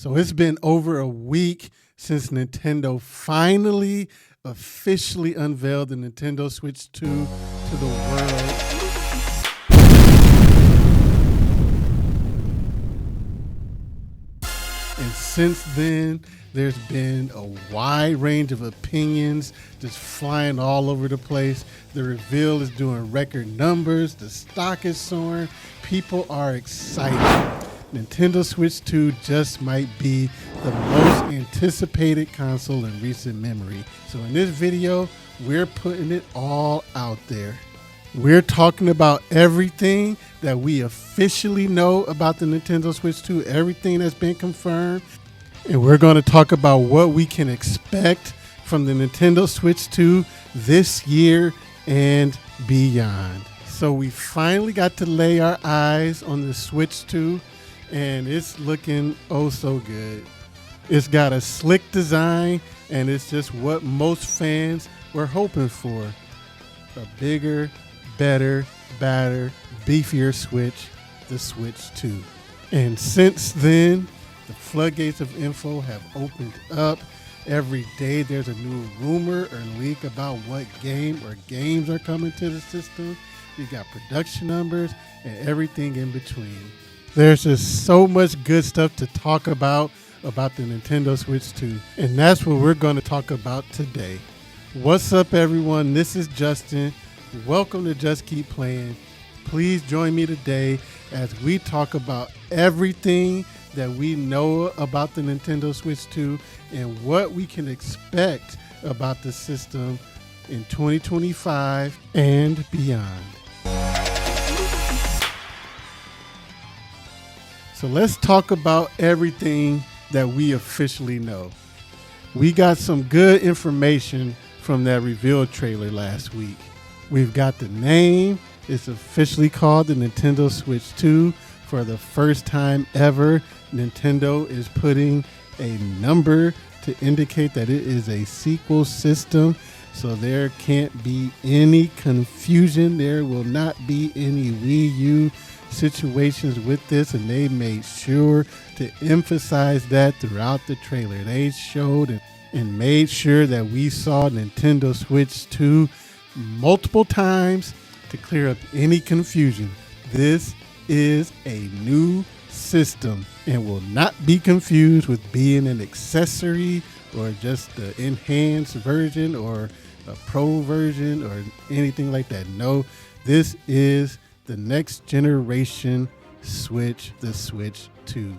So it's been over a week since Nintendo finally officially unveiled the Nintendo Switch 2 to the world. And since then, there's been a wide range of opinions just flying all over the place. The reveal is doing record numbers. The stock is soaring. People are excited. Nintendo Switch 2 just might be the most anticipated console in recent memory. So in this video, we're putting it all out there. We're talking about everything that we officially know about the Nintendo Switch 2, everything that's been confirmed. And we're going to talk about what we can expect from the Nintendo Switch 2 this year and beyond. So we finally got to lay our eyes on the Switch 2, and it's looking oh so good. It's got a slick design, and it's just what most fans were hoping for. A bigger, better, badder, beefier Switch, the Switch 2. And since then, the floodgates of info have opened up. Every day there's a new rumor or leak about what game or games are coming to the system. You got production numbers and everything in between. There's just so much good stuff to talk about the Nintendo Switch 2. And that's what we're going to talk about today. What's up, everyone? This is Justin. Welcome to Just Keep Playing. Please join me today as we talk about everything that we know about the Nintendo Switch 2 and what we can expect about the system in 2025 and beyond. So let's talk about everything that we officially know. We got some good information from that reveal trailer last week. We've got the name. It's officially called the Nintendo Switch 2. For the first time ever, Nintendo is putting a number to indicate that it is a sequel system. So there can't be any confusion. There will not be any Wii U situations with this, and they made sure to emphasize that throughout the trailer. They showed and made sure that we saw Nintendo Switch 2 multiple times to clear up any confusion. This is a new system and will not be confused with being an accessory or just the enhanced version or a pro version or anything like that. No, this is the next generation Switch, the Switch 2.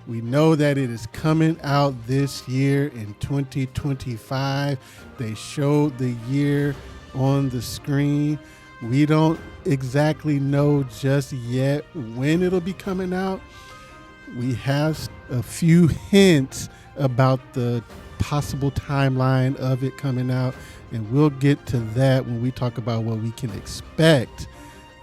We know that it is coming out this year in 2025. They showed the year on the screen. We don't exactly know just yet when it'll be coming out. We have a few hints about the possible timeline of it coming out, and we'll get to that when we talk about what we can expect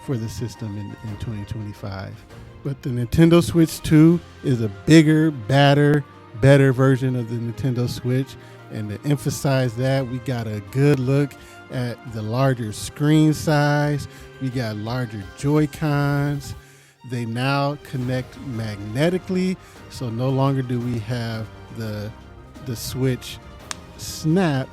for the system in 2025. But the Nintendo Switch 2 is a bigger, badder, better version of the Nintendo Switch. And to emphasize that, we got a good look at the larger screen size. We got larger Joy-Cons. They now connect magnetically, so no longer do we have the Switch snap,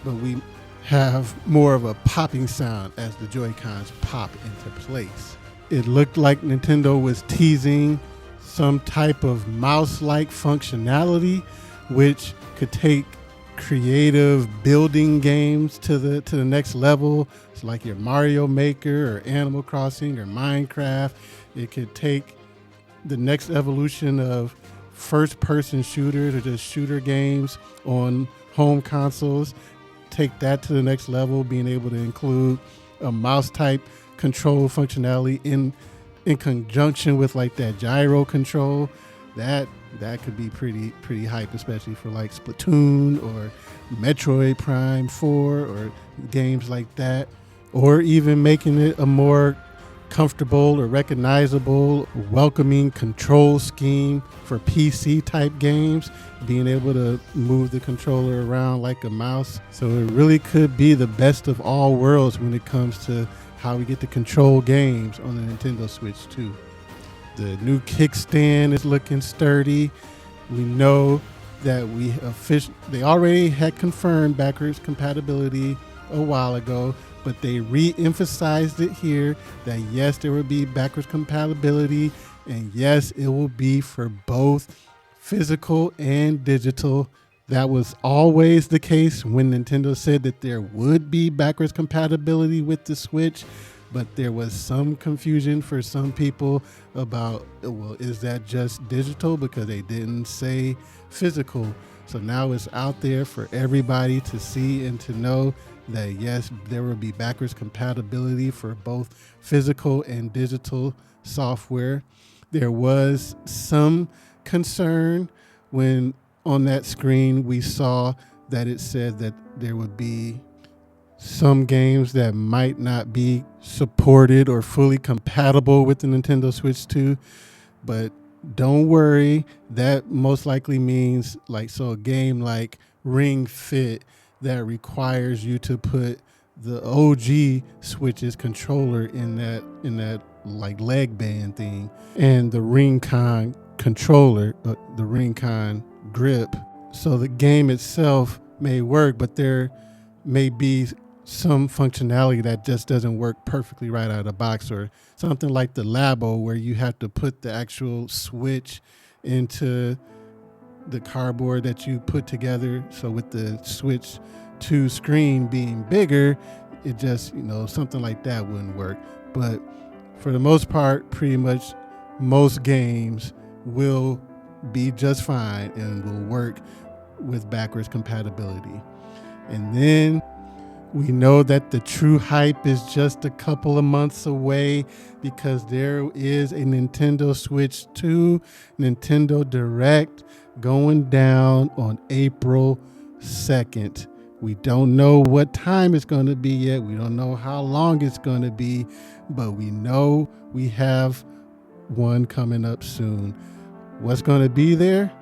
but we have more of a popping sound as the Joy-Cons pop into place. It looked like Nintendo was teasing some type of mouse-like functionality, which could take creative building games to the next level. It's like your Mario Maker or Animal Crossing or Minecraft. It could take the next evolution of first-person shooters or just shooter games on home consoles. Take that to the next level, being able to include a mouse-type control functionality in conjunction with like that gyro control. That could be pretty hype, especially for like Splatoon or Metroid Prime 4 or games like that, or even making it a more comfortable or recognizable, welcoming control scheme for PC type games, being able to move the controller around like a mouse. So it really could be the best of all worlds when it comes to how we get to control games on the Nintendo Switch 2. The new kickstand is looking sturdy. We know that they already had confirmed backwards compatibility a while ago, but they re-emphasized it here that yes, there will be backwards compatibility, and yes, it will be for both physical and digital. That was always the case when Nintendo said that there would be backwards compatibility with the Switch, but there was some confusion for some people about, well, is that just digital, because they didn't say physical. So now it's out there for everybody to see and to know that yes, there will be backwards compatibility for both physical and digital software. There was some concern when on that screen we saw that it said that there would be some games that might not be supported or fully compatible with the Nintendo Switch 2, but don't worry, that most likely means a game like Ring Fit that requires you to put the OG Switch's controller in that like leg band thing, and the Ring-Con controller, the Ring-Con grip. So the game itself may work, but there may be some functionality that just doesn't work perfectly right out of the box, or something like the Labo where you have to put the actual Switch into the cardboard that you put together. So with the Switch 2 screen being bigger, it just, something like that wouldn't work. But for the most part, pretty much most games will be just fine and will work with backwards compatibility. And then we know that the true hype is just a couple of months away, because there is a Nintendo Switch 2 Nintendo Direct going down on April 2nd. We don't know what time it's going to be yet. We don't know how long it's going to be, but we know we have one coming up soon. What's going to be there?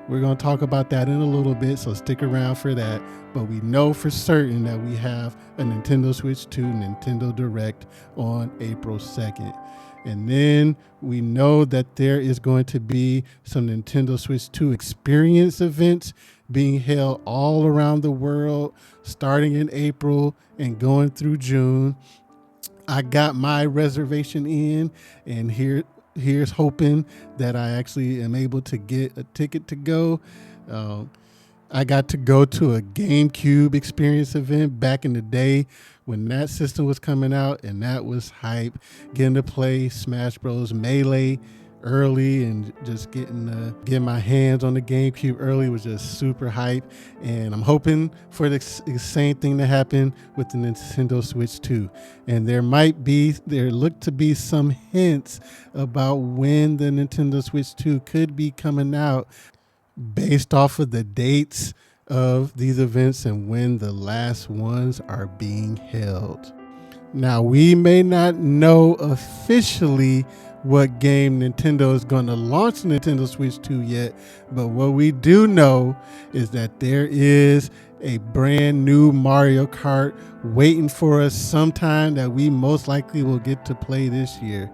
We're going to talk about that in a little bit, so stick around for that. But we know for certain that we have a Nintendo Switch 2 Nintendo Direct on April 2nd. And then we know that there is going to be some Nintendo Switch 2 experience events being held all around the world, starting in April and going through June. I got my reservation in, and here's hoping that I actually am able to get a ticket to go. I got to go to a GameCube experience event back in the day when that system was coming out, and that was hype. Getting to play Smash Bros. Melee early and just getting my hands on the GameCube early was just super hype. And I'm hoping for the same thing to happen with the Nintendo Switch 2. And there look to be some hints about when the Nintendo Switch 2 could be coming out, based off of the dates of these events and when the last ones are being held. Now, we may not know officially what game Nintendo is going to launch Nintendo Switch 2 yet, but what we do know is that there is a brand new Mario Kart waiting for us sometime that we most likely will get to play this year.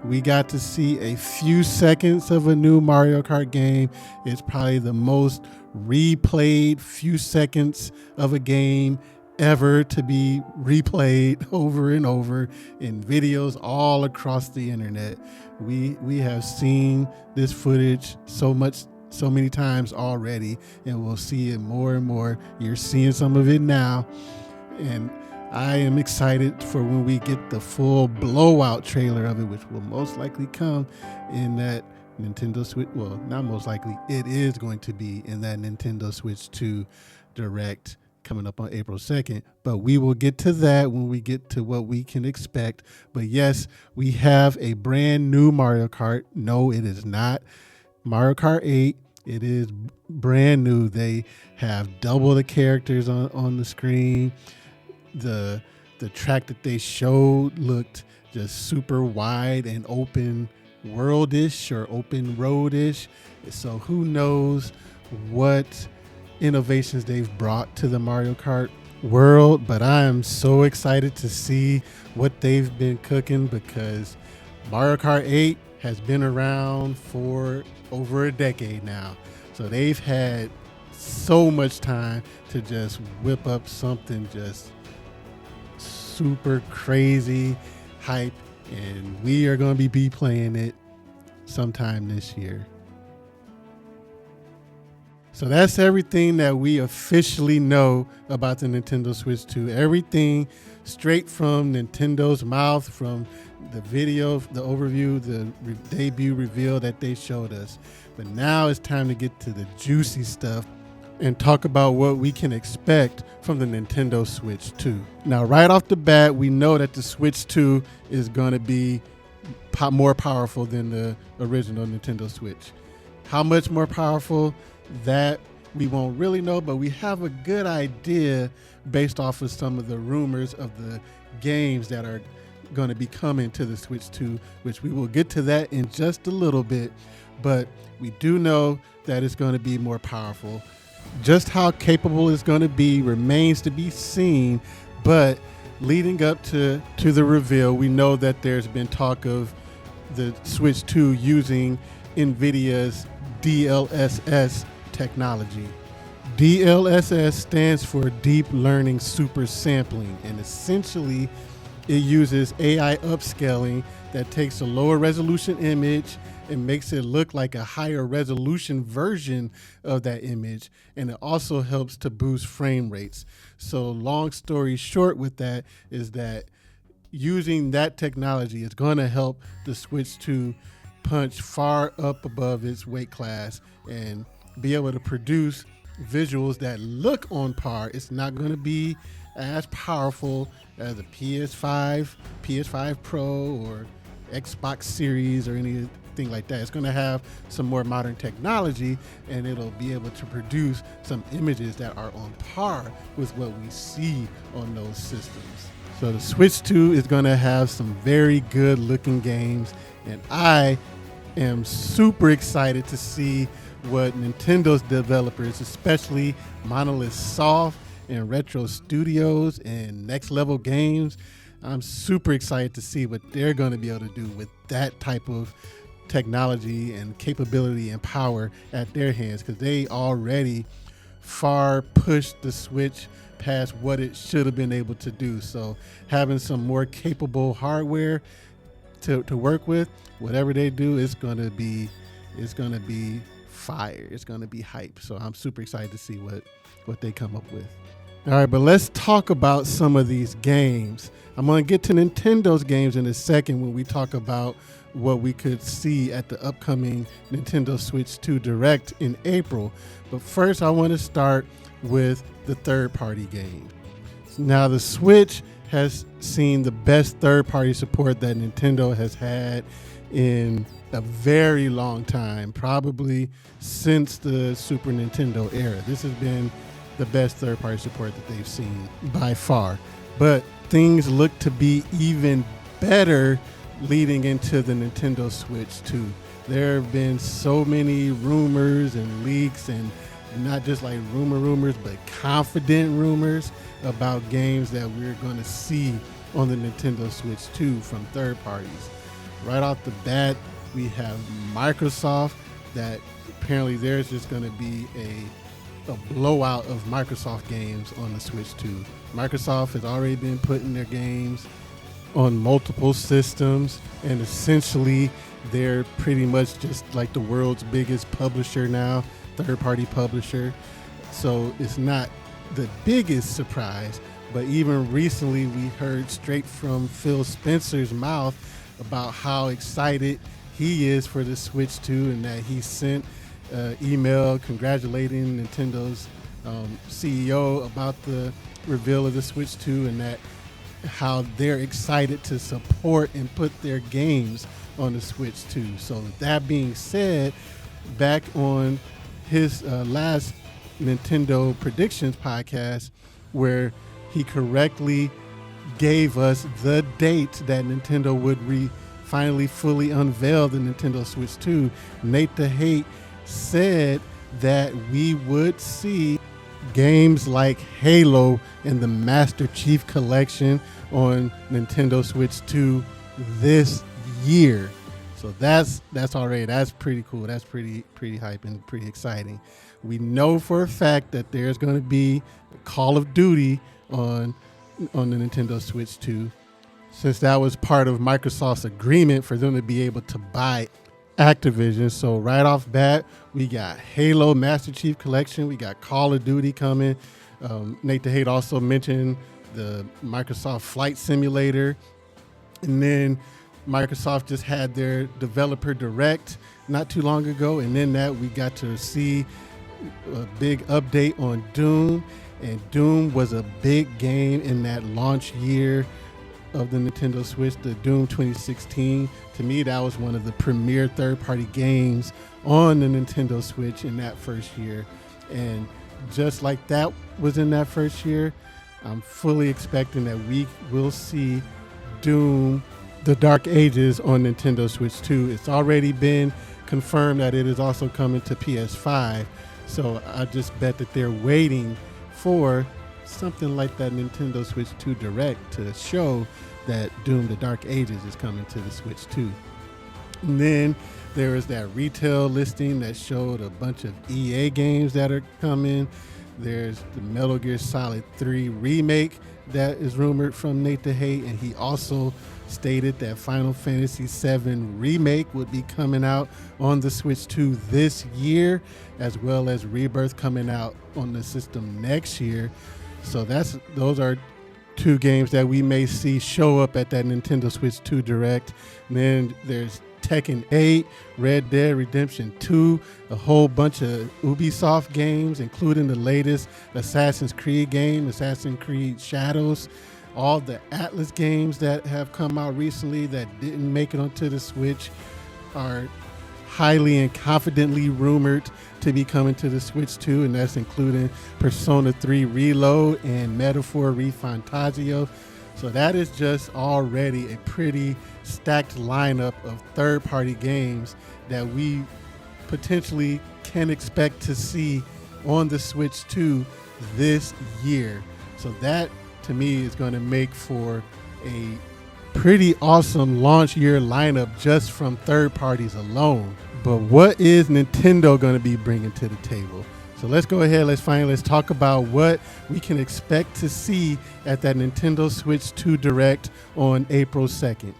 We got to see a few seconds of a new Mario Kart game. It's probably the most replayed few seconds of a game ever to be replayed over and over in videos all across the internet. We have seen this footage so many times already, and we'll see it more and more. You're seeing some of it now, and I am excited for when we get the full blowout trailer of it, which will most likely come in that Nintendo Switch. Well, not most likely, it is going to be in that Nintendo Switch 2 Direct coming up on April 2nd. But we will get to that when we get to what we can expect. But yes, we have a brand new Mario Kart. No, it is not Mario Kart 8. It is brand new. They have double the characters on the screen. The track that they showed looked just super wide and open world-ish or open road-ish. So who knows what innovations they've brought to the Mario Kart world, but I am so excited to see what they've been cooking, because Mario Kart 8 has been around for over a decade now. So they've had so much time to just whip up something just super crazy hype, and we are going to be playing it sometime this year. So that's everything that we officially know about the Nintendo Switch 2. Everything straight from Nintendo's mouth, from the video, the overview, the debut reveal that they showed us. But now it's time to get to the juicy stuff and talk about what we can expect from the Nintendo Switch 2. Now, right off the bat, we know that the Switch 2 is going to be more powerful than the original Nintendo Switch. How much more powerful? That we won't really know, but we have a good idea based off of some of the rumors of the games that are going to be coming to the Switch 2, which we will get to that in just a little bit. But we do know that it's going to be more powerful. Just how capable it's going to be remains to be seen, but leading up to the reveal, we know that there's been talk of the Switch 2 using NVIDIA's DLSS technology. DLSS stands for Deep Learning Super Sampling, and essentially it uses AI upscaling that takes a lower resolution image and makes it look like a higher resolution version of that image, and it also helps to boost frame rates. So long story short with that is that using that technology is going to help the Switch 2 punch far up above its weight class and be able to produce visuals that look on par. It's not going to be as powerful as a PS5 Pro or Xbox Series or anything like that. It's going to have some more modern technology, and it'll be able to produce some images that are on par with what we see on those systems. So the Switch 2 is going to have some very good looking games, and I am super excited to see what Nintendo's developers, especially Monolith Soft and Retro Studios and Next Level Games, I'm super excited to see what they're going to be able to do with that type of technology and capability and power at their hands, because they already far pushed the Switch past what it should have been able to do. So having some more capable hardware to work with, whatever they do, it's going to be fire. It's going to be hype. So I'm super excited to see what they come up with. All right, but let's talk about some of these games. I'm going to get to Nintendo's games in a second when we talk about what we could see at the upcoming Nintendo Switch 2 Direct in April. But first, I want to start with the third-party game. Now, the Switch has seen the best third-party support that Nintendo has had in a very long time, probably since the Super Nintendo era. This has been the best third-party support that they've seen by far. But things look to be even better leading into the Nintendo Switch 2. There have been so many rumors and leaks, and not just like rumors, but confident rumors about games that we're going to see on the Nintendo Switch 2 from third parties. Right off the bat, we have Microsoft, that apparently there's just going to be a blowout of Microsoft games on the Switch 2. Microsoft has already been putting their games on multiple systems, and essentially they're pretty much just like the world's biggest publisher now, third-party publisher. So it's not the biggest surprise, but even recently we heard straight from Phil Spencer's mouth about how excited he is for the Switch 2, and that he sent an email congratulating Nintendo's CEO about the reveal of the Switch 2, and that how they're excited to support and put their games on the Switch 2. So that being said, back on his last Nintendo Predictions podcast, where he correctly gave us the date that Nintendo would finally fully unveil the Nintendo Switch 2, Nate the Hate said that we would see games like Halo and the Master Chief Collection on Nintendo Switch 2 this year. So that's pretty cool. That's pretty hype and pretty exciting. We know for a fact that there's going to be Call of Duty on the Nintendo Switch 2, since that was part of Microsoft's agreement for them to be able to buy Activision. So right off bat, we got Halo Master Chief Collection. We got Call of Duty coming. Nate the Hate also mentioned the Microsoft Flight Simulator. And then Microsoft just had their developer direct not too long ago. And then that we got to see a big update on Doom. And Doom was a big game in that launch year of the Nintendo Switch, the Doom 2016. To me, that was one of the premier third-party games on the Nintendo Switch in that first year. And just like that was in that first year, I'm fully expecting that we will see Doom, The Dark Ages on Nintendo Switch 2. It's already been confirmed that it is also coming to PS5. So I just bet that they're waiting for something like that Nintendo Switch 2 Direct to show that Doom The Dark Ages is coming to the Switch 2. And then there is that retail listing that showed a bunch of EA games that are coming. There's the Metal Gear Solid 3 remake that is rumored from Nate the Hate, and he also stated that Final Fantasy VII Remake would be coming out on the Switch 2 this year, as well as Rebirth coming out on the system next year. So those are two games that we may see show up at that Nintendo Switch 2 Direct. And then there's Tekken 8, Red Dead Redemption 2, a whole bunch of Ubisoft games, including the latest Assassin's Creed game, Assassin's Creed Shadows, all the Atlas games that have come out recently that didn't make it onto the Switch are highly and confidently rumored to be coming to the Switch 2, and that's including Persona 3 Reload and Metaphor ReFantazio. So that is just already a pretty stacked lineup of third-party games that we potentially can expect to see on the Switch 2 this year. So that, to me, is going to make for a pretty awesome launch year lineup just from third parties alone. But what is Nintendo going to be bringing to the table? So let's go ahead, let's talk about what we can expect to see at that Nintendo Switch 2 Direct on April 2nd.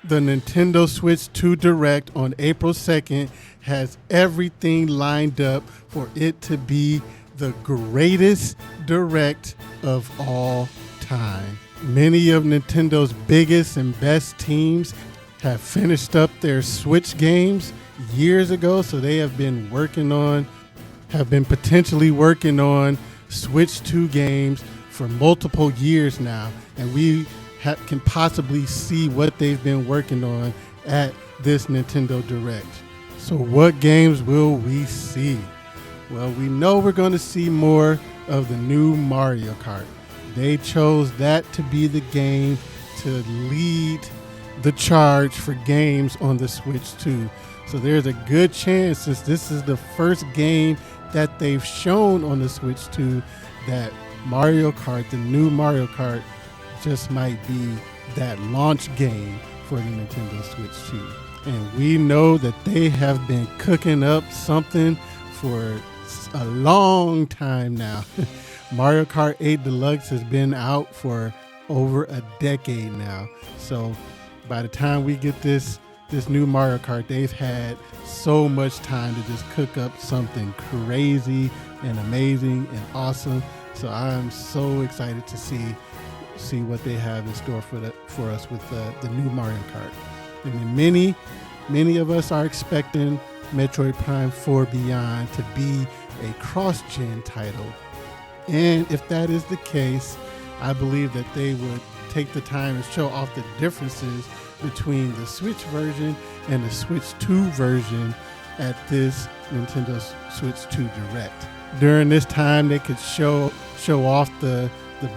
The Nintendo Switch 2 Direct on April 2nd has everything lined up for it to be the greatest Direct of all time. Many of Nintendo's biggest and best teams have finished up their Switch games years ago, so they have been potentially working on Switch 2 games for multiple years now, and we can possibly see what they've been working on at this Nintendo Direct. So what games will we see? Well, we know we're going to see more of the new Mario Kart. They chose that to be the game to lead the charge for games on the Switch 2. So there's a good chance, since this is the first game that they've shown on the Switch 2, that Mario Kart, the new Mario Kart, just might be that launch game for the Nintendo Switch 2. And we know that they have been cooking up something for a long time now. Mario Kart 8 Deluxe has been out for over a decade now. So by the time we get this new Mario Kart, they've had so much time to just cook up something crazy and amazing and awesome. So I'm so excited to see what they have in store for us with the new Mario Kart. And then many of us are expecting Metroid Prime 4 Beyond to be a cross-gen title. And if that is the case, I believe that they would take the time to show off the differences between the Switch version and the Switch 2 version at this Nintendo Switch 2 Direct. During this time, they could show off the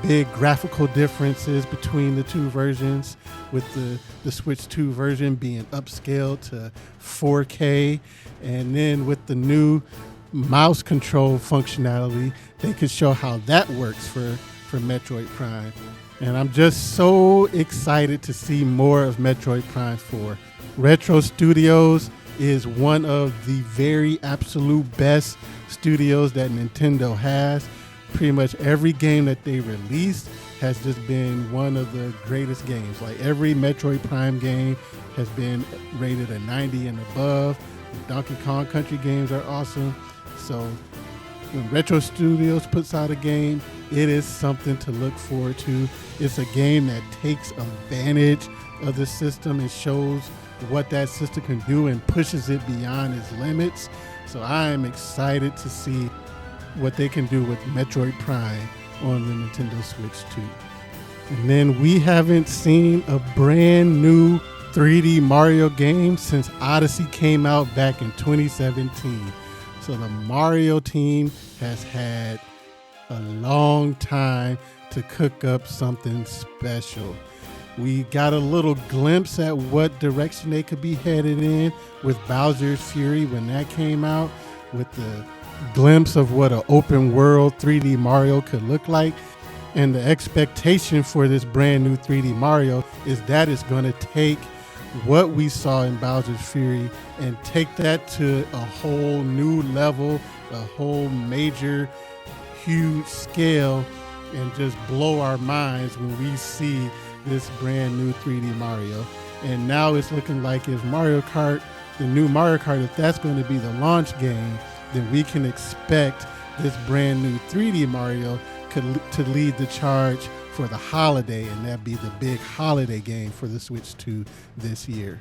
big graphical differences between the two versions, with the Switch 2 version being upscaled to 4K, and then with the new mouse control functionality, they could show how that works for Metroid Prime. And I'm just so excited to see more of Metroid Prime 4. Retro Studios is one of the very absolute best studios that Nintendo has. Pretty much every game that they released has just been one of the greatest games. Like every Metroid Prime game has been rated a 90 and above. The Donkey Kong Country games are awesome. So when Retro Studios puts out a game, it is something to look forward to. It's a game that takes advantage of the system and shows what that system can do and pushes it beyond its limits. So I am excited to see what they can do with Metroid Prime on the Nintendo Switch 2. And then we haven't seen a brand new 3D Mario game since Odyssey came out back in 2017. So the Mario team has had a long time to cook up something special. We got a little glimpse at what direction they could be headed in with Bowser's Fury when that came out, with the glimpse of what an open world 3D Mario could look like. And the expectation for this brand new 3D Mario is that it's going to take what we saw in Bowser's Fury and take that to a whole new level, a whole major, huge scale, and just blow our minds when we see this brand new 3D Mario. And now it's looking like if Mario Kart, the new Mario Kart, if that's going to be the launch game, then we can expect this brand new 3D Mario to lead the charge for the holiday, and that'd be the big holiday game for the Switch 2 this year.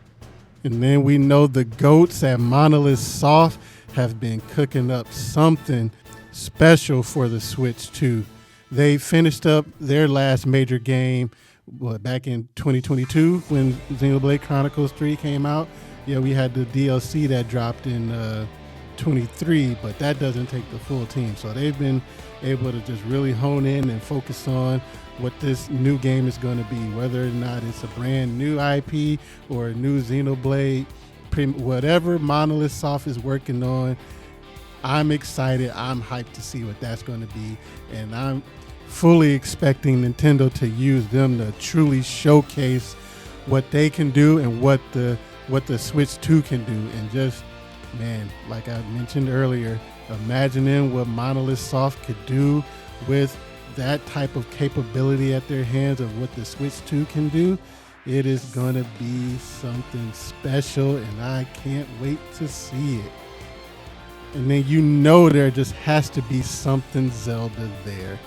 And then we know the GOATs at Monolith Soft have been cooking up something special for the Switch 2. They finished up their last major game back in 2022 when Xenoblade Chronicles 3 came out. Yeah, we had the DLC that dropped in 23, but that doesn't take the full team. So they've been able to just really hone in and focus on what this new game is going to be, whether or not it's a brand new IP or a new Xenoblade, whatever Monolith Soft is working on. I'm excited. I'm hyped to see what that's going to be, and I'm fully expecting Nintendo to use them to truly showcase what they can do and what the Switch 2 can do. And just, man, like I mentioned earlier, imagining what Monolith Soft could do with that type of capability at their hands of what the Switch 2 can do, it is going to be something special, and I can't wait to see it. And then you know there just has to be something Zelda there.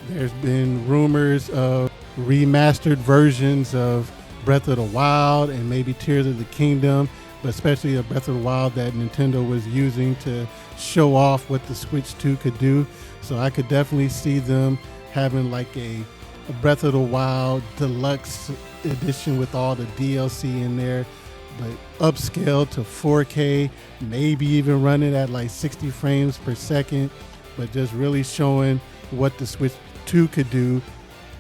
There's been rumors of remastered versions of Breath of the Wild and maybe Tears of the Kingdom, but especially a Breath of the Wild that Nintendo was using to show off what the Switch 2 could do. So I could definitely see them having like a Breath of the Wild deluxe edition with all the DLC in there, but upscale to 4K, maybe even running at like 60 frames per second, but just really showing what the Switch 2 could do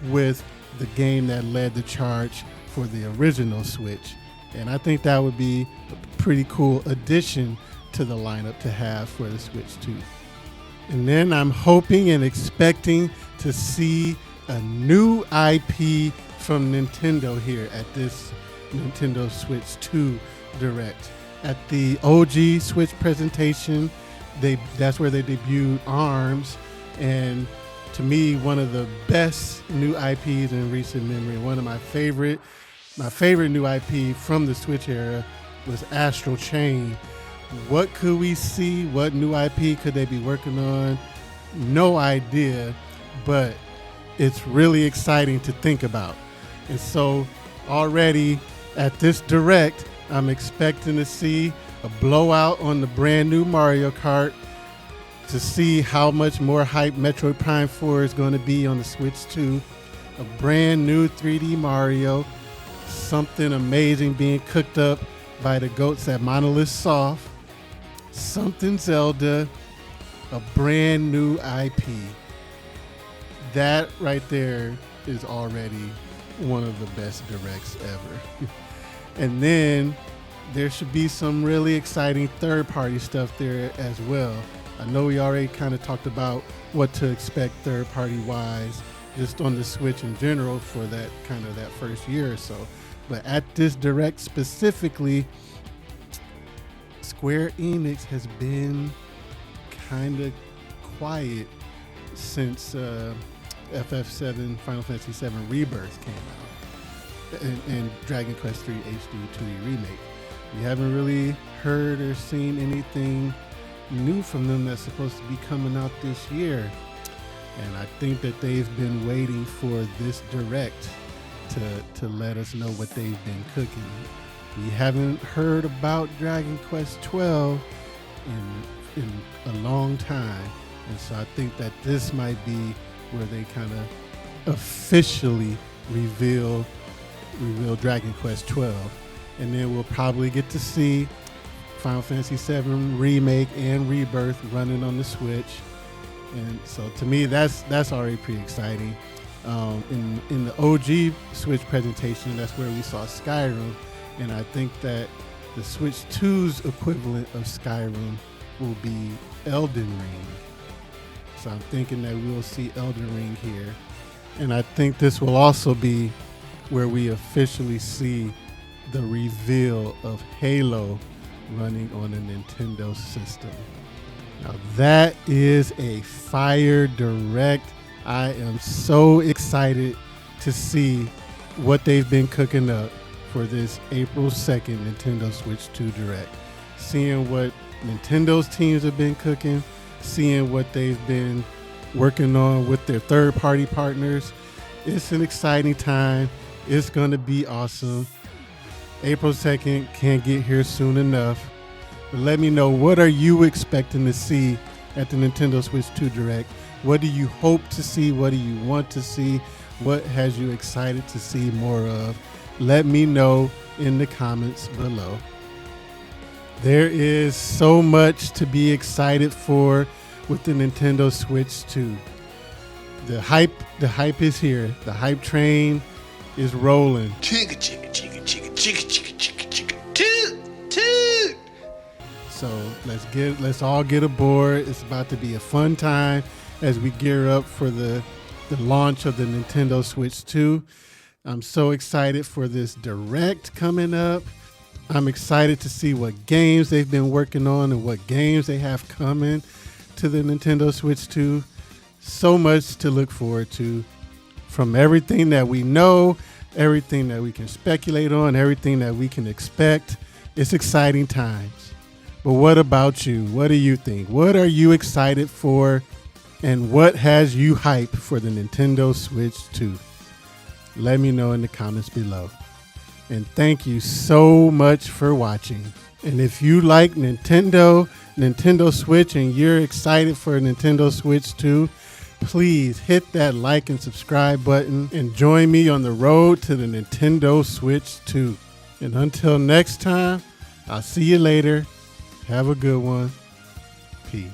with the game that led the charge for the original Switch. And I think that would be a pretty cool addition to the lineup to have for the Switch 2. And then I'm hoping and expecting to see a new IP from Nintendo here at this Nintendo Switch 2 Direct. At the OG Switch presentation, that's where they debuted ARMS, and to me, one of the best new IPs in recent memory. One of my favorite new IP from the Switch era was Astral Chain. What could we see? What new IP could they be working on? No idea, but it's really exciting to think about. And so already at this Direct, I'm expecting to see a blowout on the brand new Mario Kart, to see how much more hype Metroid Prime 4 is going to be on the Switch 2, a brand new 3D Mario, something amazing being cooked up by the GOATs at Monolith Soft, something Zelda, a brand new IP. That right there is already one of the best Directs ever. And then there should be some really exciting third-party stuff there as well. I know we already kind of talked about what to expect third-party wise just on the Switch in general for that kind of that first year or so. But at this Direct specifically, Square Enix has been kind of quiet since FF7 Final Fantasy 7 Rebirth came out and Dragon Quest III HD 2D Remake. We haven't really heard or seen anything new from them that's supposed to be coming out this year. And I think that they've been waiting for this Direct to let us know what they've been cooking. We haven't heard about Dragon Quest XII in a long time. And so I think that this might be where they kind of officially reveal Dragon Quest XII. And then we'll probably get to see Final Fantasy VII Remake and Rebirth running on the Switch. And so to me, that's already pretty exciting. In the OG Switch presentation, that's where we saw Skyrim. And I think that the Switch 2's equivalent of Skyrim will be Elden Ring. So I'm thinking that we'll see Elden Ring here. And I think this will also be where we officially see the reveal of Halo running on a Nintendo system. Now that is a fire Direct. I am so excited to see what they've been cooking up for this April 2nd Nintendo Switch 2 Direct. Seeing what Nintendo's teams have been cooking, seeing what they've been working on with their third-party partners. It's an exciting time. It's going to be awesome. April 2nd can't get here soon enough. But let me know, what are you expecting to see at the Nintendo Switch 2 Direct? What do you hope to see? What do you want to see? What has you excited to see more of? Let me know in the comments below. There is so much to be excited for with the Nintendo Switch 2. The hype is here. The hype train is rolling. Chicka chicka chicka chicka chicka chicka chicka chicka toot toot. So let's all get aboard. It's about to be a fun time as we gear up for the launch of the Nintendo Switch 2. I'm so excited for this Direct coming up. I'm excited to see what games they've been working on and what games they have coming to the Nintendo Switch 2. So much to look forward to, from everything that we know, everything that we can speculate on, everything that we can expect. It's exciting times. But what about you? What do you think? What are you excited for? And what has you hyped for the Nintendo Switch 2? Let me know in the comments below. And thank you so much for watching. And if you like Nintendo Switch, and you're excited for Nintendo Switch 2, please hit that like and subscribe button and join me on the road to the Nintendo Switch 2. And until next time, I'll see you later. Have a good one. Peace.